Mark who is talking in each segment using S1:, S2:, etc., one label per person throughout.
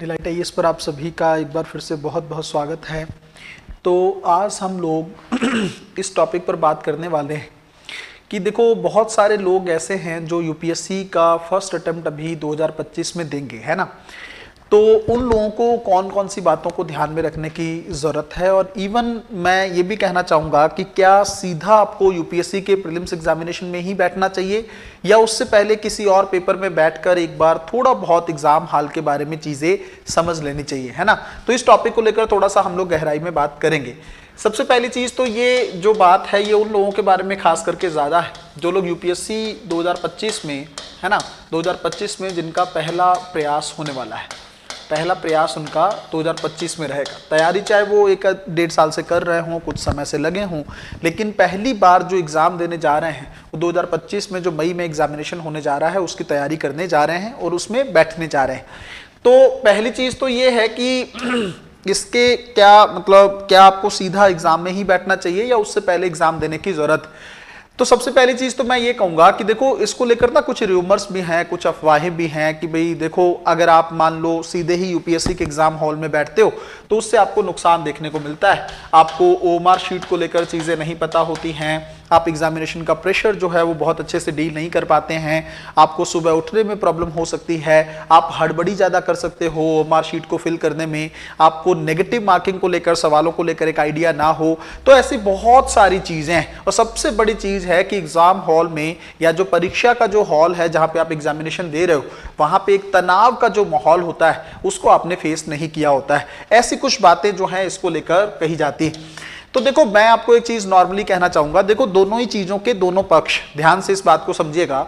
S1: Delight IAS पर आप सभी का एक बार फिर से बहुत बहुत स्वागत है। तो आज हम लोग इस टॉपिक पर बात करने वाले हैं कि देखो बहुत सारे लोग ऐसे हैं जो यूपीएससी का फर्स्ट अटेम्प्ट अभी 2025 में देंगे, है ना। तो उन लोगों को कौन कौन सी बातों को ध्यान में रखने की ज़रूरत है, और इवन मैं ये भी कहना चाहूँगा कि क्या सीधा आपको यूपीएससी के प्रीलिम्स एग्जामिनेशन में ही बैठना चाहिए या उससे पहले किसी और पेपर में बैठकर एक बार थोड़ा बहुत एग्जाम हाल के बारे में चीज़ें समझ लेनी चाहिए, है ना। तो इस टॉपिक को लेकर थोड़ा सा हम लोग गहराई में बात करेंगे। सबसे पहली चीज़ तो ये जो बात है ये उन लोगों के बारे में खास करके ज़्यादा है जो लोग यूपीएससी 2025 में, है ना, 2025 में जिनका पहला प्रयास होने वाला है। पहला प्रयास उनका 2025 में रहेगा। तैयारी चाहे वो 1-1.5 साल से कर रहे हों, कुछ समय से लगे हों, लेकिन पहली बार जो एग्ज़ाम देने जा रहे हैं वो 2025 में जो मई में एग्जामिनेशन होने जा रहा है उसकी तैयारी करने जा रहे हैं और उसमें बैठने जा रहे हैं। तो पहली चीज़ तो ये है कि इसके क्या मतलब, क्या आपको सीधा एग्ज़ाम में ही बैठना चाहिए या उससे पहले एग्ज़ाम देने की ज़रूरत। तो सबसे पहली चीज तो मैं ये कहूंगा कि देखो इसको लेकर ना कुछ रूमर्स भी हैं, कुछ अफवाहें भी हैं कि भाई देखो अगर आप मान लो सीधे ही यूपीएससी के एग्जाम हॉल में बैठते हो तो उससे आपको नुकसान देखने को मिलता है। आपको ओएमआर शीट को लेकर चीजें नहीं पता होती हैं, आप एग्जामिनेशन का प्रेशर जो है वो बहुत अच्छे से डील नहीं कर पाते हैं, आपको सुबह उठने में प्रॉब्लम हो सकती है, आप हड़बड़ी ज़्यादा कर सकते हो ओएमआर शीट को फिल करने में, आपको नेगेटिव मार्किंग को लेकर, सवालों को लेकर एक आइडिया ना हो। तो ऐसी बहुत सारी चीज़ें हैं। और सबसे बड़ी चीज़ है कि एग्जाम हॉल में या जो परीक्षा का जो हॉल है जहाँ पे आप एग्जामिनेशन दे रहे हो वहाँ पे एक तनाव का जो माहौल होता है उसको आपने फेस नहीं किया होता है। ऐसी कुछ बातें जो हैं इसको लेकर कही जाती है। तो देखो मैं आपको एक चीज नॉर्मली कहना चाहूंगा, देखो दोनों ही चीजों के दोनों पक्ष, ध्यान से इस बात को समझिएगा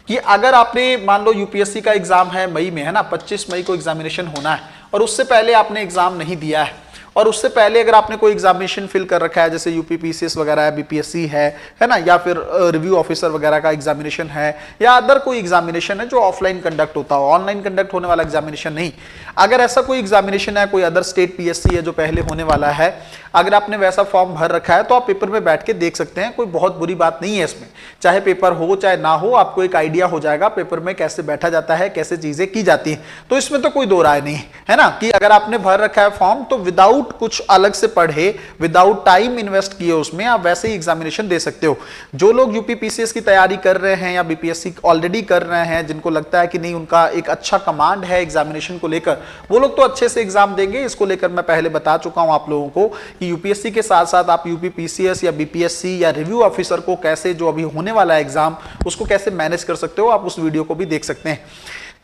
S1: कि अगर आपने मान लो यूपीएससी का एग्जाम है मई में, है ना, 25 मई को एग्जामिनेशन होना है और उससे पहले आपने एग्जाम नहीं दिया है और उससे पहले अगर आपने कोई एग्जामिनेशन फिल कर रखा है जैसे यूपीपीसीएस वगैरह है, बीपीएससी है ना, या फिर रिव्यू ऑफिसर वगैरह का एग्जामिनेशन है या अदर कोई एग्जामिनेशन है जो ऑफलाइन कंडक्ट होता हो, ऑनलाइन कंडक्ट होने वाला एग्जामिनेशन नहीं, अगर ऐसा कोई एग्जामिनेशन है, कोई अदर स्टेट पीएससी है जो पहले होने वाला है, अगर आपने वैसा फॉर्म भर रखा है तो आप पेपर में बैठ के देख सकते हैं। कोई बहुत बुरी बात नहीं है इसमें, चाहे पेपर हो चाहे ना हो, आपको एक आइडिया हो जाएगा पेपर में कैसे बैठा जाता है, कैसे चीजें की जाती हैं। तो इसमें तो कोई दो राय नहीं है ना कि अगर आपने भर रखा है फॉर्म तो विदाउट कुछ अलग से पढ़े, विदाउट टाइम इन्वेस्ट किए उसमें आप वैसे ही एग्जामिनेशन दे सकते हो। जो लोग यूपीपीसीएस की तैयारी कर रहे हैं या बीपीएससी ऑलरेडी कर रहे हैं, जिनको लगता है कि नहीं उनका एक अच्छा कमांड है एग्जामिनेशन को लेकर, वो लोग तो अच्छे से एग्जाम देंगे। इसको लेकर मैं पहले बता चुका हूं आप लोगों को कि यूपीएससी के साथ साथ आप यूपीपीसीएस या बीपीएससी या रिव्यू ऑफिसर को कैसे, जो अभी होने वाला है एग्जाम, उसको कैसे मैनेज कर सकते हो, आप उस वीडियो को भी देख सकते हैं।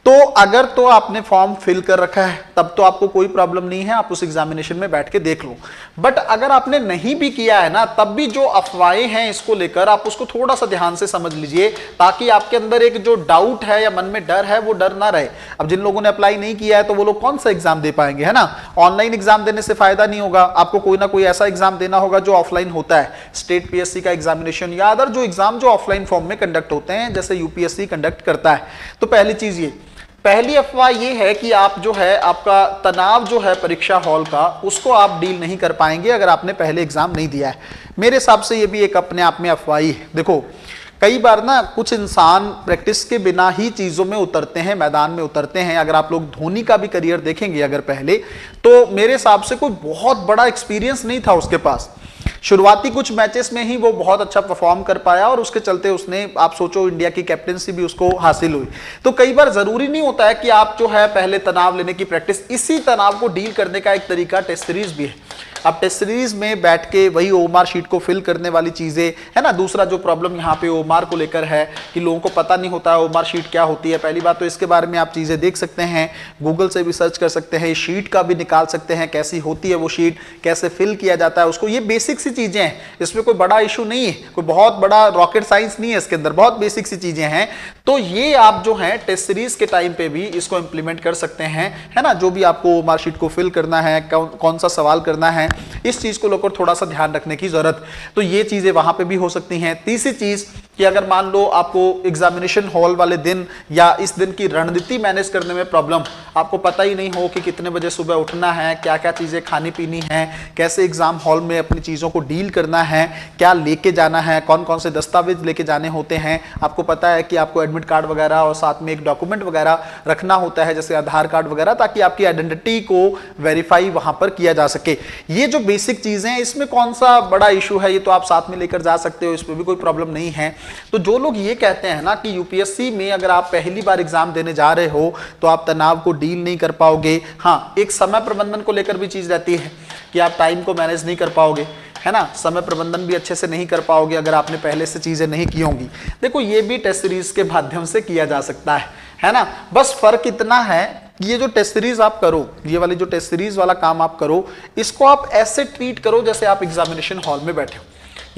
S1: तो अगर तो आपने फॉर्म फिल कर रखा है तब तो आपको कोई प्रॉब्लम नहीं है, आप उस एग्जामिनेशन में बैठ के देख लो। बट अगर आपने नहीं भी किया है ना, तब भी जो अफवाहें हैं इसको लेकर आप उसको थोड़ा सा ध्यान से समझ लीजिए ताकि आपके अंदर एक जो डाउट है या मन में डर है वो डर ना रहे। अब जिन लोगों ने अप्लाई नहीं किया है तो वो लोग कौन सा एग्जाम दे पाएंगे, है ना। ऑनलाइन एग्जाम देने से फायदा नहीं होगा, आपको कोई ना कोई ऐसा एग्जाम देना होगा जो ऑफलाइन होता है, स्टेट पीएससी का एग्जामिनेशन या अदर जो एग्जाम जो ऑफलाइन फॉर्म में कंडक्ट होते हैं जैसे यूपीएससी कंडक्ट करता है। तो पहली चीज ये, पहली अफवाह ये है कि आप जो है आपका तनाव जो है परीक्षा हॉल का उसको आप डील नहीं कर पाएंगे अगर आपने पहले एग्जाम नहीं दिया है। मेरे हिसाब से ये भी एक अपने आप में अफवाह ही है। देखो कई बार ना कुछ इंसान प्रैक्टिस के बिना ही चीज़ों में उतरते हैं, मैदान में उतरते हैं। अगर आप लोग धोनी का भी करियर देखेंगे अगर पहले, तो मेरे हिसाब से कोई बहुत बड़ा एक्सपीरियंस नहीं था उसके पास। शुरुआती कुछ मैचेस में ही वो बहुत अच्छा परफॉर्म कर पाया और उसके चलते उसने, आप सोचो, इंडिया की कैप्टेंसी भी उसको हासिल हुई। तो कई बार जरूरी नहीं होता है कि आप जो है पहले तनाव लेने की प्रैक्टिस, इसी तनाव को डील करने का एक तरीका टेस्ट सीरीज भी है। अब टेस्ट सीरीज में बैठ के वही ओएमआर शीट को फिल करने वाली चीजें, है ना। दूसरा जो प्रॉब्लम यहाँ पे ओएमआर को लेकर है कि लोगों को पता नहीं होता है ओएमआर शीट क्या होती है। पहली बात तो इसके बारे में आप चीजें देख सकते हैं, गूगल से भी सर्च कर सकते हैं, शीट का भी निकाल सकते हैं कैसी होती है वो शीट, कैसे फिल किया जाता है उसको। ये बेसिक सी चीजें हैं, इसमें कोई बड़ा इशू नहीं है, कोई बहुत बड़ा रॉकेट साइंस नहीं है इसके अंदर, बहुत बेसिक सी चीजें हैं। तो ये आप जो है टेस्ट सीरीज के टाइम पे भी इसको इंप्लीमेंट कर सकते हैं, है ना। जो भी आपको ओएमआर शीट को फिल करना है, कौन सा सवाल करना है, इस चीज को लेकर थोड़ा सा ध्यान रखने की जरूरत। तो ये चीजें वहां पे भी हो सकती हैं। तीसरी चीज कि अगर मान लो आपको एग्जामिनेशन हॉल वाले दिन या इस दिन की रणनीति मैनेज करने में प्रॉब्लम, आपको पता ही नहीं हो कि कितने बजे सुबह उठना है, क्या क्या चीजें खानी पीनी है, कैसे एग्जाम हॉल में अपनी चीजों को डील करना है, क्या लेके जाना है, कौन कौन से दस्तावेज लेके जाने होते हैं। आपको पता है कि आपको एडमिट कार्ड वगैरह और साथ में एक डॉक्यूमेंट वगैरह रखना होता है जैसे आधार कार्ड वगैरह, ताकि आपकी आइडेंटिटी को वेरीफाई वहां पर किया जा सके। ये जो बेसिक चीजें हैं, इसमें कौन सा बड़ा इशू है, ये तो आप साथ में लेकर जा सकते हो, इसमें भी कोई प्रॉब्लम नहीं है। तो जो लोग ये कहते हैं ना कि यूपीएससी में अगर आप पहली बार एग्जाम देने जा रहे हो तो आप तनाव को डील नहीं कर पाओगे, हाँ एक समय प्रबंधन को लेकर भी चीज रहती है कि आप टाइम को मैनेज नहीं कर पाओगे, है ना, समय प्रबंधन भी अच्छे से नहीं कर पाओगे अगर आपने पहले से चीजें नहीं की होंगी। देखो ये भी टेस्ट सीरीज के माध्यम से किया जा सकता है ना। बस फर्क इतना है, ये जो टेस्ट सीरीज आप करो, ये वाली जो टेस्ट सीरीज वाला काम आप करो, इसको आप ऐसे ट्रीट करो जैसे आप एग्जामिनेशन हॉल में बैठे हो।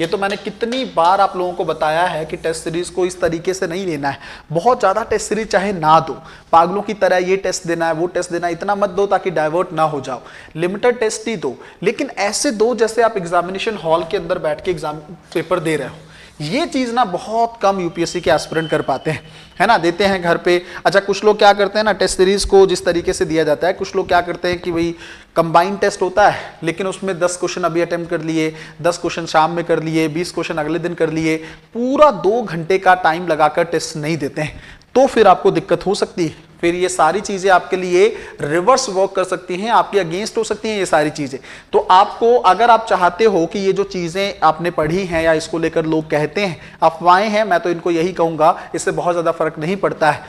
S1: ये तो मैंने कितनी बार आप लोगों को बताया है कि टेस्ट सीरीज को इस तरीके से नहीं लेना है। बहुत ज्यादा टेस्ट सीरीज चाहे ना दो, पागलों की तरह ये टेस्ट देना है वो टेस्ट देना है, इतना मत दो ताकि डाइवर्ट ना हो जाओ। लिमिटेड टेस्ट ही दो, लेकिन ऐसे दो जैसे आप एग्जामिनेशन हॉल के अंदर बैठ के एग्जाम पेपर दे रहे हो। ये चीज ना बहुत कम यूपीएससी के एस्पिरेंट कर पाते हैं, है ना, देते हैं घर पे। अच्छा कुछ लोग क्या करते हैं ना, टेस्ट सीरीज को जिस तरीके से दिया जाता है, कुछ लोग क्या करते हैं कि भाई कंबाइंड टेस्ट होता है लेकिन उसमें 10 क्वेश्चन अभी अटेम्प्ट कर लिए, 10 क्वेश्चन शाम में कर लिए, 20 क्वेश्चन अगले दिन कर लिए, पूरा 2 घंटे का टाइम लगाकर टेस्ट नहीं देते हैं, तो फिर आपको दिक्कत हो सकती है। फिर ये सारी चीजें आपके लिए रिवर्स वर्क कर सकती हैं, आपके अगेंस्ट हो सकती हैं ये सारी चीजें। तो आपको अगर आप चाहते हो कि ये जो चीजें आपने पढ़ी हैं या इसको लेकर लोग कहते हैं अफवाहें हैं, मैं तो इनको यही कहूंगा, इससे बहुत ज्यादा फर्क नहीं पड़ता है।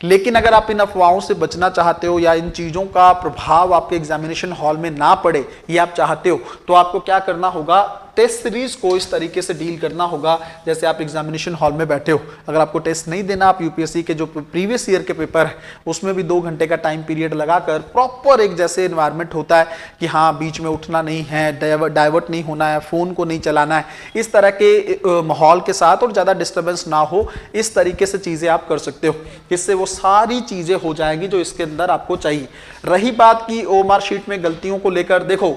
S1: लेकिन अगर आप इन अफवाहों से बचना चाहते हो या इन चीजों का प्रभाव आपके एग्जामिनेशन हॉल में ना पड़े, ये आप चाहते हो, तो आपको क्या करना होगा, टेस्ट सीरीज को इस तरीके से डील करना होगा जैसे आप एग्जामिनेशन हॉल में बैठे हो। अगर आपको टेस्ट नहीं देना, आप यूपीएससी के जो प्रीवियस ईयर के पेपर है उसमें भी 2 घंटे का टाइम पीरियड लगाकर प्रॉपर एक जैसे एनवायरनमेंट होता है कि हाँ बीच में उठना नहीं है, डाइवर्ट नहीं होना है, फोन को नहीं चलाना है, इस तरह के माहौल के साथ और ज्यादा डिस्टर्बेंस ना हो, इस तरीके से चीजें आप कर सकते हो। इससे वो सारी चीजें हो जाएंगी जो इसके अंदर आपको चाहिए। रही बात की ओएमआर शीट में गलतियों को लेकर, देखो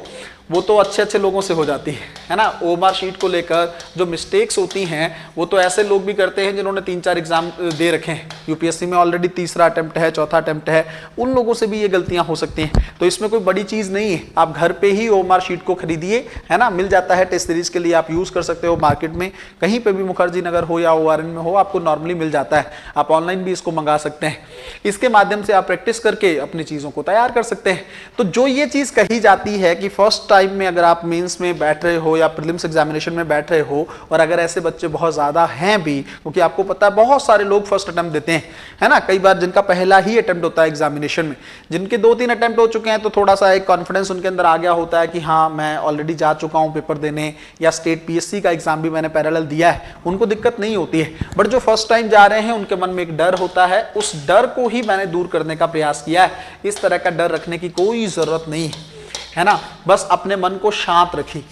S1: वो तो अच्छे अच्छे लोगों से हो जाती है ना। ओएमआर शीट को लेकर जो मिस्टेक्स होती हैं वो तो ऐसे लोग भी करते हैं जिन्होंने 3-4 एग्जाम दे रखे हैं, यूपीएससी में ऑलरेडी तीसरा अटेम्प्ट है, चौथा अटेम्प्ट है, उन लोगों से भी ये गलतियां हो सकती हैं। तो इसमें कोई बड़ी चीज नहीं है, आप घर पे ही ओएमआर शीट को खरीदिए, है ना, मिल जाता है टेस्ट सीरीज के लिए, आप यूज कर सकते हो मार्केट में, कहीं पे भी मुखर्जी नगर हो या ओआरएन में हो, आपको नॉर्मली मिल जाता है। आप ऑनलाइन भी इसको मंगा सकते हैं, इसके माध्यम से आप प्रैक्टिस करके अपनी चीजों को तैयार कर सकते हैं। तो जो ये चीज कही जाती है कि फर्स्ट टाइम में अगर आप मेंस में बैठ रहे हो या प्रीलिम्स एग्जामिनेशन में बैठ रहे हो, और अगर ऐसे बच्चे बहुत ज्यादा हैं भी, क्योंकि आपको पता है बहुत सारे लोग फर्स्ट अटेम्प्ट देते हैं, है ना, कई बार जिनका पहला ही अटेम्प्ट होता है एग्जामिनेशन में, जिनके 2-3 अटेम्प्ट हो चुके हैं तो थोड़ा सा एक कॉन्फिडेंस उनके अंदर आ गया होता है कि हाँ मैं ऑलरेडी जा चुका हूं पेपर देने, या स्टेट पीएससी का एग्जाम भी मैंने पैरेलल दिया है, उनको दिक्कत नहीं होती है। बट जो फर्स्ट टाइम जा रहे हैं उनके मन में एक डर होता है, उस डर को ही मैंने दूर करने का प्रयास किया है। इस तरह का डर रखने की कोई जरूरत नहीं है ना, बस अपने मन को शांत रखिए।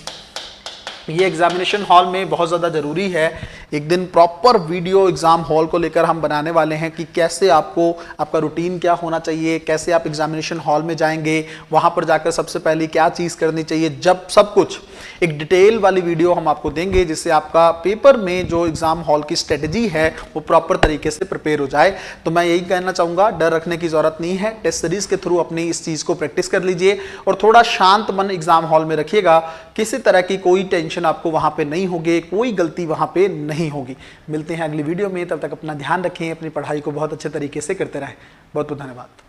S1: ये एग्जामिनेशन हॉल में बहुत ज़्यादा ज़रूरी है। एक दिन प्रॉपर वीडियो एग्जाम हॉल को लेकर हम बनाने वाले हैं कि कैसे आपको, आपका रूटीन क्या होना चाहिए, कैसे आप एग्जामिनेशन हॉल में जाएंगे, वहाँ पर जाकर सबसे पहले क्या चीज़ करनी चाहिए, जब सब कुछ एक डिटेल वाली वीडियो हम आपको देंगे जिससे आपका पेपर में जो एग्जाम हॉल की स्ट्रेटजी है वो प्रॉपर तरीके से प्रिपेयर हो जाए। तो मैं यही कहना चाहूँगा, डर रखने की ज़रूरत नहीं है, टेस्ट सीरीज के थ्रू अपनी इस चीज़ को प्रैक्टिस कर लीजिए और थोड़ा शांत मन एग्जाम हॉल में रखिएगा। किसी तरह की कोई टेंशन आपको वहाँ पे नहीं होगी, कोई गलती वहाँ पे नहीं होगी। मिलते हैं अगली वीडियो में, तब तक अपना ध्यान रखें, अपनी पढ़ाई को बहुत अच्छे तरीके से करते रहें। बहुत बहुत धन्यवाद।